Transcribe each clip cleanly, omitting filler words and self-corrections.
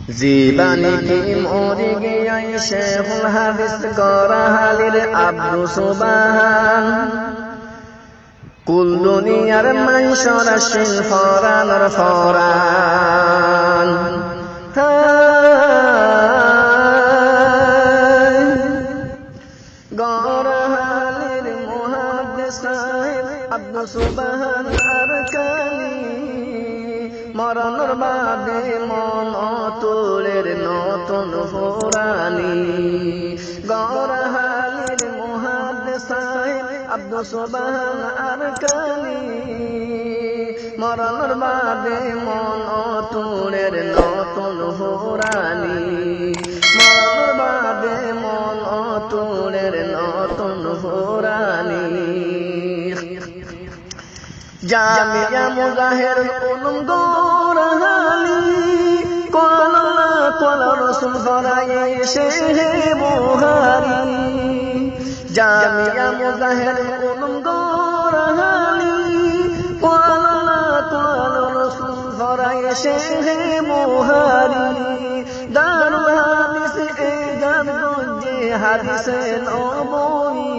জীবানী কি মরি গিয়াই শেখুল হাদিস গরাহালির আব্দু সুবহান কুল দুনিয়ার মাইশর আসিল ফরানর ফরান গরাহালির মুহাদ্দিস সাহেব আব্দু সুবহান আর কালি মরণর বাদে মন অতুলের নতুন ফুরানি গরাহালির মুহাদ্দিস সাহেব আব্দু সুবহান আর কালি মরণর বাদে মন অতুলের নতুন ফুরানি মরণর বাদে মন অতুলের নতুন ফুরানি জামিয়া মুজাহিরুল উলুম গরাহালি কোলা রাসূল ফরায়ে শেহে বুখারী জামিয়া মুজাহিরুল উলুম গরাহালি কোলা রাসূল ফরায়ে শেহে বুখারী দারুল হাদিস এজাদ গঞ্জে হাদিসে নববী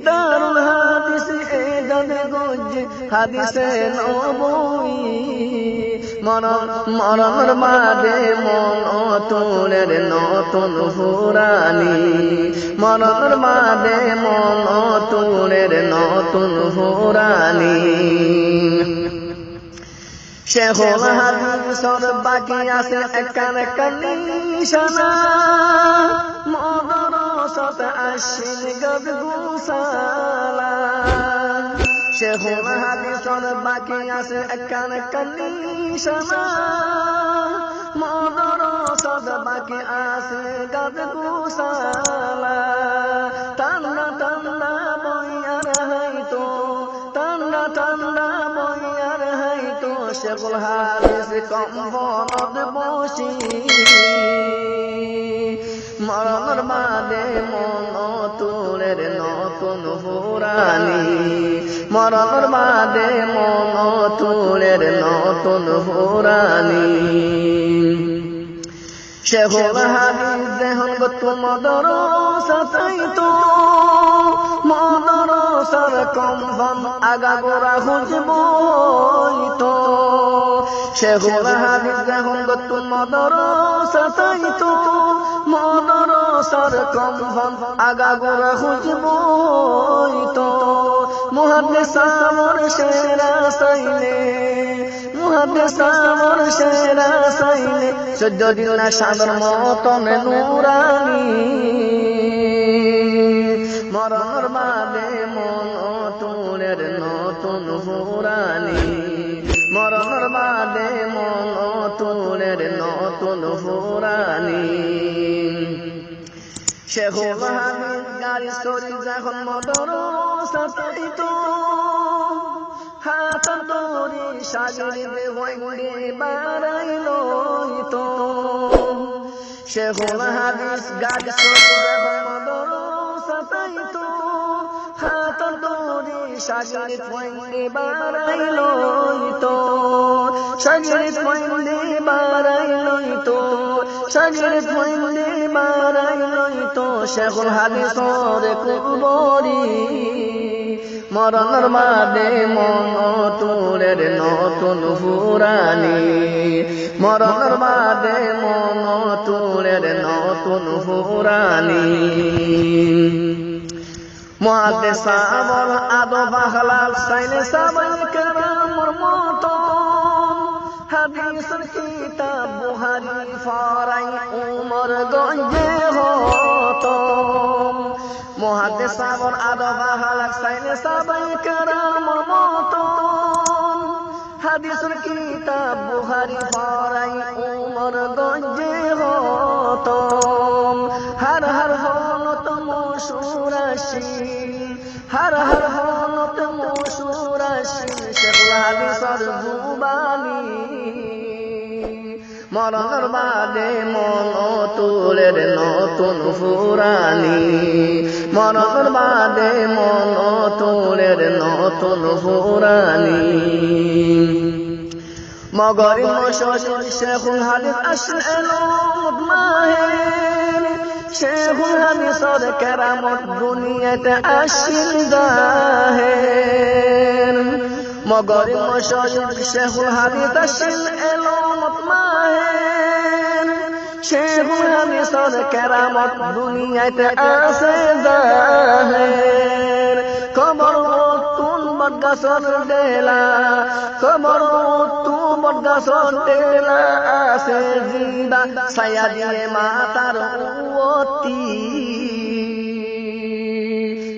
দারুল হাদিস এজাদ গঞ্জে হাদিসে নববী মরণর বাদে মন অতুলের নতুন ফুরানি মরণর বাদে মন অতুলের নতুন ফুরানি শেখুল হাদিসর বাকি আছে একান নিশানা মদরসত আশিল গদ গুসালা শেখুল হাদিসর বাকি আছে একান নিশানা মদরসত বাকি আছে গদ গুসালা টান্না টান্না বইয়ার হাইতো টান্না টান্না বইয়ার হাইতো শেখুল হাদিস কম্বলত বসি মরণর বাদে মন অতুলের নতুন ফুরানি মরণর বাদে মন অতুলের নতুন ফুরানি শেখুল হাদিস দেহন গত মদরসাতাইতো মদরসার কম্বন আগাগোড়া খুঁজবইতো শেখুল হাদিস দেহন গত মদরসাতাইতো মদরসার কম্বন আগাগোড়া খুঁজবইতো মুহাদ্দিস আমর সেরা সাইলে মুহাদ্দিস আমর সেরা সাইলে 14 দিন না সাদর মতন নুরানি মরণর বাদে মন অতুলের নতুন ফুরানি মরণর বাদে মন অতুলের নতুন ফুরানি শেখুল হাদিস গাড়ি চড়ি যখন মদরসাতাইতো হাতার দড়ি সাগরে হইলে বাড়াইলইতো শেখুল হাদিস গাড়ি চড়ি যখন মদরসাতাইতো হাতার দড়ি সাগরে হইলে বাড়াইলইতো সাগরে হইলে বাড়াইলইতো সাগরে হইলে বাড়াইলইতো শেখুল হাদিসর কুবরি মরণর বাদে মন অতুলের নতুন ফুরানি মরণর বাদে মন অতুলের নতুন ফুরানি মুহাদ্দিস আমর আদব আখলাক সাইলে সাহাবায়ে কেরামর মতন হাদিসের কিতাব বুখারী ফরাই উমর গঞ্জে হতম মুহাদ্দিস আমর আদব আখলাক সাইলে সাহাবায়ে কেরামর মতন হাদিসের কিতাব বুখারী ফরাই উমর গঞ্জে হতম হর হর হলত মশহুর আশিল হর হর হলত মশহুর আশিল শেখুল হাদিসর জুবানি মরণর বাদে মন অতুলের নতুন ফুরানি মরণর বাদে মন অতুলের নতুন ফুরানি মগরি মশাইখ শেখুল হাদিস আসল মাহির শেখুল হাদিসের কেরামত দুনিয়াতে আসিল জাহের মগরি মশাইখ শেখুল হাদিস আসল মাহির শেখুল হাদিসের কেরামত দুনিয়াতে আসে জাহের কবর তুন বটগাছর ডেলা কবর তুন বটগাছর ডেলা আসে জিন্দা ছায়া দিয়ে মাতার উয়তি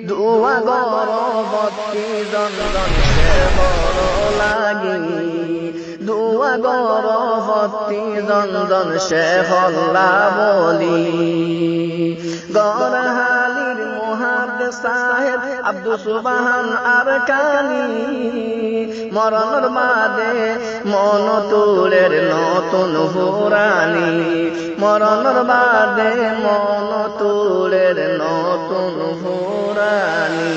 দুয়া গরবতী জনজন সে বড় লাগি দুয়া গরবতী জনজন সে হল্লা বলি গরহালির মুহাদ্দিস সাহেব আব্দুস সুবহান আরকানি মরণের বাদে মন তুলের নতুন হুরানি মরণের বাদে মন তুলের নতুন হুরানি